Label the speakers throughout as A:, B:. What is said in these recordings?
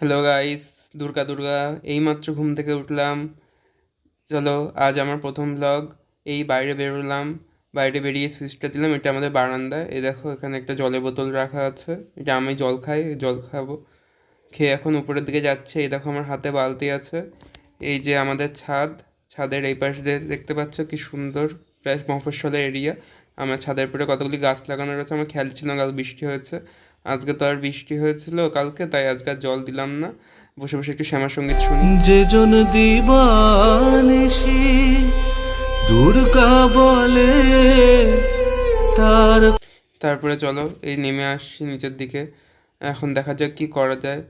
A: Hello guys, Durga Durga এইমাত্র ঘুম থেকে উঠলাম। চলো, আজ আমার প্রথম ব্লগ। এই বাইরে বেরোলাম, বাইরে বেরিয়ে সুইচটা দিলাম। এটা আমাদের বারান্দা। এই দেখো, এখানে একটা জলের বোতল রাখা আছে। এটা আমি জল খাই, জল খাবো। খেয়ে এখন উপরের দিকে যাচ্ছে। এই দেখো, আমার হাতে বালতি আছে। এই যে আমাদের ছাদ, ছাদের এই পাশ দিয়ে দেখতে পাচ্ছ কি সুন্দর, প্রায় মফস্বলের এরিয়া। আমার ছাদের উপরে কতগুলি গাছ লাগানো রয়েছে। আমার খেয়াল ছিল না কাল বৃষ্টি হয়েছে। আজকে তো আর বৃষ্টি হয়েছিল কালকে, তাই আজকে আর জল দিলাম না। বসে বসে একটু শ্যামা সঙ্গীত শুনি।
B: যে জন দিবানিশি দুর্গা বলে তার।
A: তারপরে চলো, এই নেমে আসছি নিচের দিকে। এখন দেখা যাক কি করা যায়।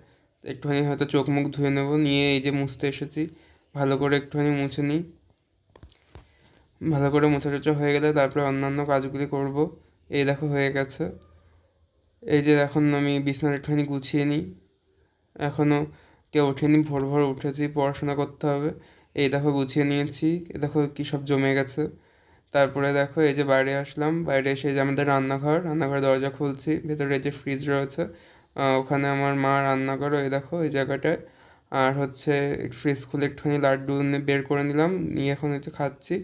A: একটুখানি হয়তো চোখ মুখ ধুয়ে নেবো, নিয়ে এই যে মুছতে এসেছি। ভালো করে একটুখানি মুছে নিই। ভালো করে মোছা টোছা হয়ে গেলে তারপরে অন্যান্য কাজগুলি করব। এই দেখো হয়ে গেছে। এই যে এখন আমি বিছানা একটুখানি গুছিয়ে নিই। এখনও কেউ ওঠেনি, ভোর ভোর উঠেছি, পড়াশোনা করতে হবে। এই দেখো গুছিয়ে নিয়েছি। এই দেখো কী সব জমে গেছে। তারপরে দেখো এই যে বাইরে আসলাম, বাইরে এসে এই যে আমাদের রান্নাঘর, রান্নাঘরের দরজা খুলছি। ভেতরে এই যে ফ্রিজ রয়েছে, ওখানে আমার মা রান্না করে, এই দেখো এই জায়গাটায়। আর হচ্ছে ফ্রিজ খুলে একটুখানি লাড্ডু বের করে নিলাম, নিয়ে এখন হচ্ছে খাচ্ছি।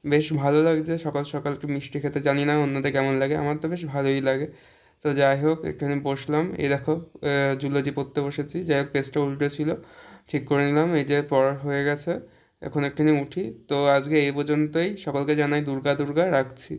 A: বেশ ভালো লাগছে সকাল সকাল একটু মিষ্টি খেতে। জানি না অন্যদের কেমন লাগে, আমার তো বেশ ভালোই লাগে। তো যাই হোক, একটুখানি বসলাম। এই দেখো জুলজি পড়তে বসেছি। যাই হোক, পেজটা উল্টো ছিল, ঠিক করে নিলাম। এই যে পড়া হয়ে গেছে, এখন একটুখানি উঠি। তো আজকে এই পর্যন্তই। সকলকে জানাই দুর্গা দুর্গা, রাখছি।